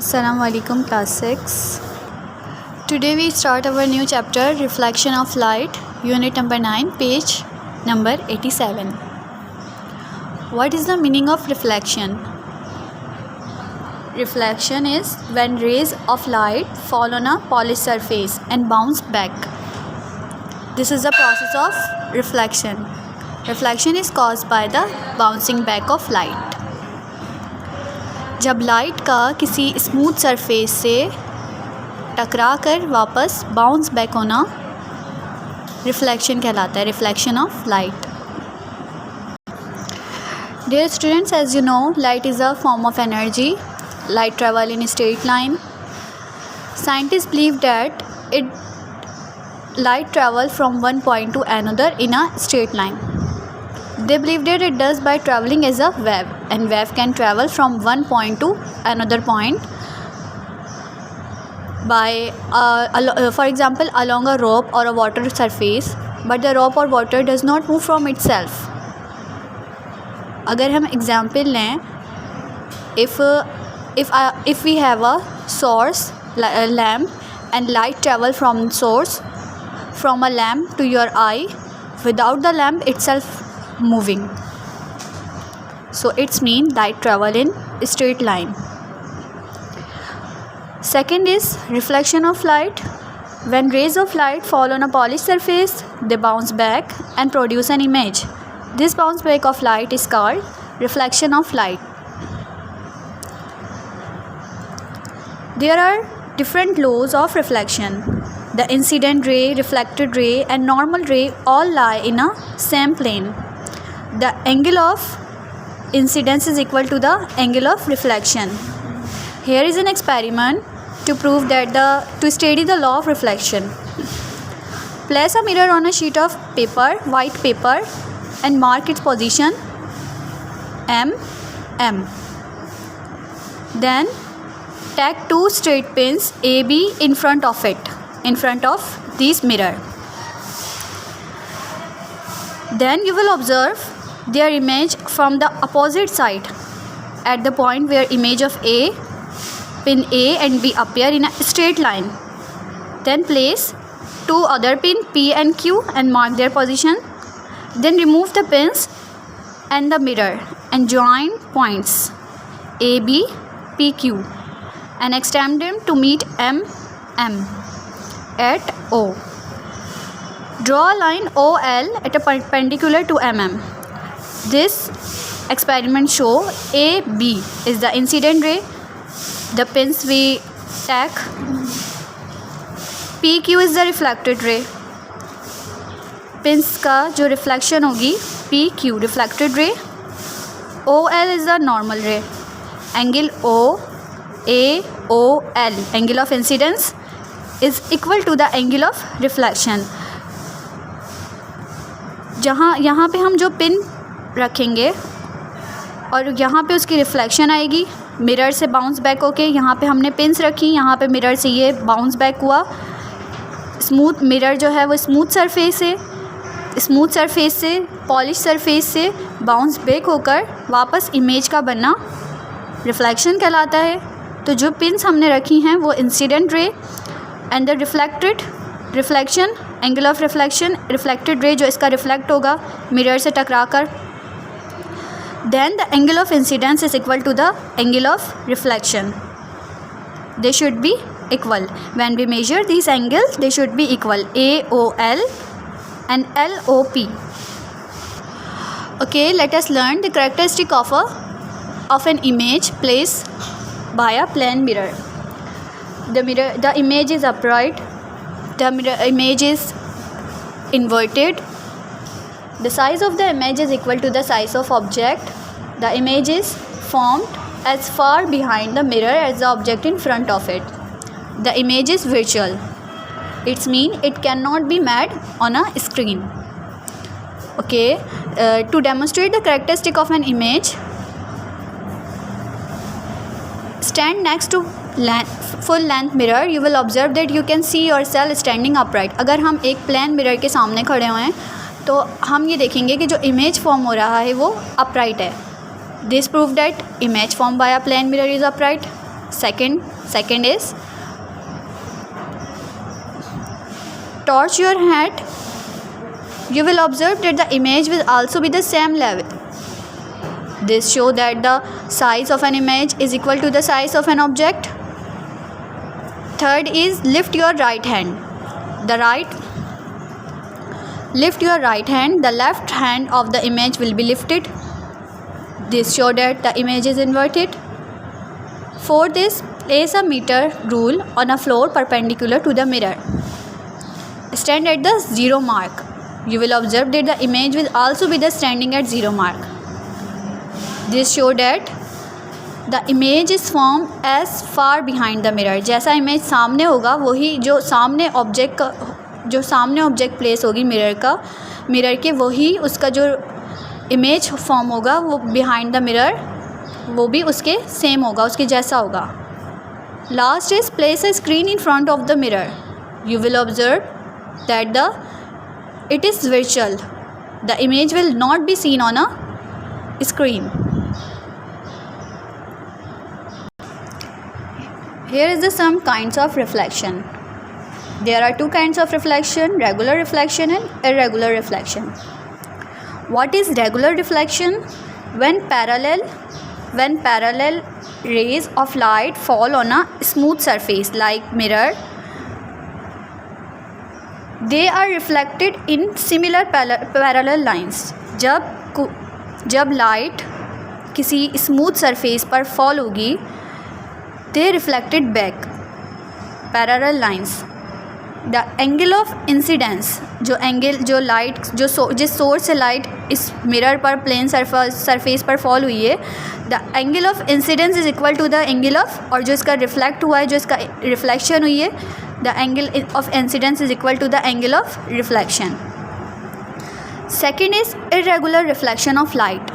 Assalamu alaikum class 6. Today we start our new chapter Reflection of Light, unit number 9, page number 87. What is the meaning of reflection? Reflection is when rays of light fall on a polished surface and bounce back. This is the process of reflection. Reflection is caused by the bouncing back of light. जब light का किसी smooth surface से टकरा कर वापस bounce back होना reflection कहलाता है, reflection of light. Dear students, as you know, light is a form of energy. Light travel in a straight line. Scientists believe that light travel from one point to another in a straight line. They believe that it does by traveling as a wave, and wave can travel from one point to another point by, for example, along a rope or a water surface, but the rope or water does not move from itself. अगर हम example लें, if we have a source, a lamp, and light travel from source from a lamp to your eye without the lamp itself moving, so it's mean light travel in straight line. Second is reflection of light. When rays of light fall on a polished surface, they bounce back and produce an image. This bounce back of light is called reflection of light. There are different laws of reflection. The incident ray, reflected ray, and normal ray all lie in a same plane. The angle of incidence is equal to the angle of reflection. Here is an experiment to prove that to study the law of reflection. Place a mirror on a sheet of paper, white paper, and mark its position M. Then tack two straight pins AB in front of it, in front of this mirror. Then you will observe their image from the opposite side at the point where image of pin A and B appear in a straight line. Then place two other pin P and Q and mark their position. Then remove the pins and the mirror and join points AB, PQ and extend them to meet M at O. Draw a line OL at a perpendicular to MM. This experiment show AB is the incident ray, the pins we tack, PQ is the reflected ray, pins का जो reflection होगी PQ reflected ray, OL is the normal ray, angle AOL angle of incidence is equal to the angle of reflection. यहाँ पे हम जो pin रखेंगे और यहाँ पे उसकी रिफ्लेक्शन आएगी, मिरर से बाउंस बैक होके यहाँ पे हमने पिंस रखी, यहाँ पे मिरर से ये बाउंस बैक हुआ. स्मूथ मिरर जो है वो स्मूथ सरफेस है, स्मूथ सरफेस से पॉलिश सरफेस से बाउंस बैक होकर वापस इमेज का बनना रिफ्लेक्शन कहलाता है. तो जो पिंस हमने रखी हैं वो incident ray and the reflection angle of reflection, reflected ray जो इसका रिफ्लेक्ट होगा मिरर से टकरा कर. Then the angle of incidence is equal to the angle of reflection. They should be equal. When we measure these angles, they should be equal. AOL and LOP. Okay, let us learn the characteristic of an image placed by a plane mirror. The image is upright. The image is inverted. The size of the image is equal to the size of object. The image is formed as far behind the mirror as the object in front of it. The image is virtual. It means it cannot be made on a screen. Okay, to demonstrate the characteristic of an image, stand next to full length mirror. You will observe that you can see yourself standing upright. अगर हम एक plane mirror के सामने खड़े हुए हैं तो हम ये देखेंगे कि जो इमेज फॉर्म हो रहा है वो अपराइट है. This proved that image formed by a plane mirror is upright. Second is torch your hand. You will observe that the image will also be the same level. This shows that the size of an image is equal to the size of an object. Third is lift your right hand. Lift your right hand. The left hand of the image will be lifted. This shows that the image is inverted. Fourth is place a meter rule on a floor perpendicular to the mirror. Stand at the 0 mark. You will observe that the image will also be the standing at 0 mark. This shows that the image is formed as far behind the mirror. जैसा image सामने होगा वही जो सामने object place होगी mirror के वही उसका जो इमेज फॉर्म होगा वो बिहाइंड द मिरर वो भी उसके सेम होगा, उसके जैसा होगा. Last is place a screen in front of the mirror. You will observe that it is virtual. The image will not be seen on a screen. Here is some kinds of reflection. There are two kinds of reflection, regular reflection and irregular reflection. What is regular reflection? When parallel rays of light fall on a smooth surface like mirror, they are reflected in similar parallel lines. जब light किसी smooth surface पर fall होगी they reflected back parallel lines. The angle of incidence, जो light जिस source से light इस mirror पर plane surface पर फॉल हुई है, the angle of incidence is equal to the angle of, और जो इसका रिफ्लेक्ट हुआ है, जो इसका रिफ्लेक्शन हुई है, the angle of incidence is equal to the angle of reflection. Second is irregular reflection of light.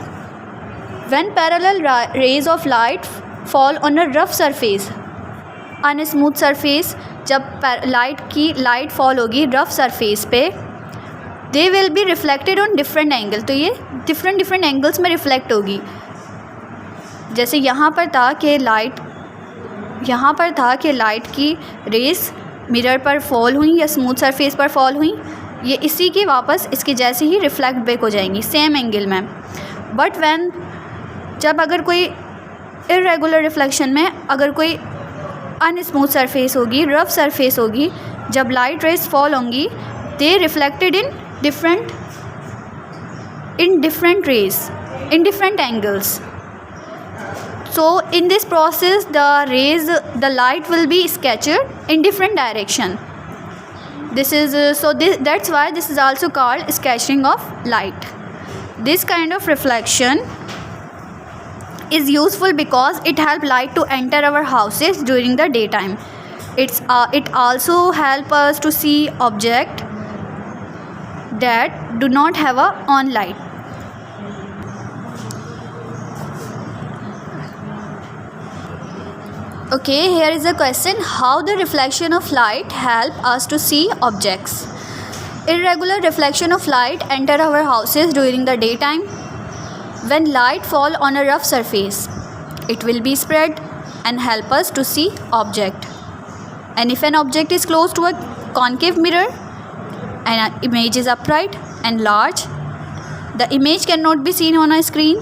When parallel rays of light fall on a rough surface, on a smooth surface, जब light fall होगी rough surface पे, they will be reflected on different angle. तो ये different angles में reflect होगी. जैसे यहाँ पर था कि लाइट की रेस मिरर पर फॉल हुई या स्मूथ सरफेस पर फॉल हुई, ये इसी की वापस इसके जैसे ही रिफ्लेक्ट बैक हो जाएंगी सेम एंगल में. बट जब अगर कोई इरेगुलर रिफ्लेक्शन में अगर कोई अनस्मूथ सरफेस होगी, रफ सरफेस होगी, जब लाइट रेस फॉल होंगी, they reflected in different angles. So in this process the light will be scattered in different direction. That's why this is also called scattering of light. This kind of reflection is useful because it helps light to enter our houses during the daytime. It also helps us to see objects that do not have a on light. Okay, here is a question: how the reflection of light help us to see objects? Irregular reflection of light enter our houses during the daytime. When light fall on a rough surface, it will be spread and help us to see object. And if an object is close to a concave mirror and an image is upright and large, the image cannot be seen on a screen.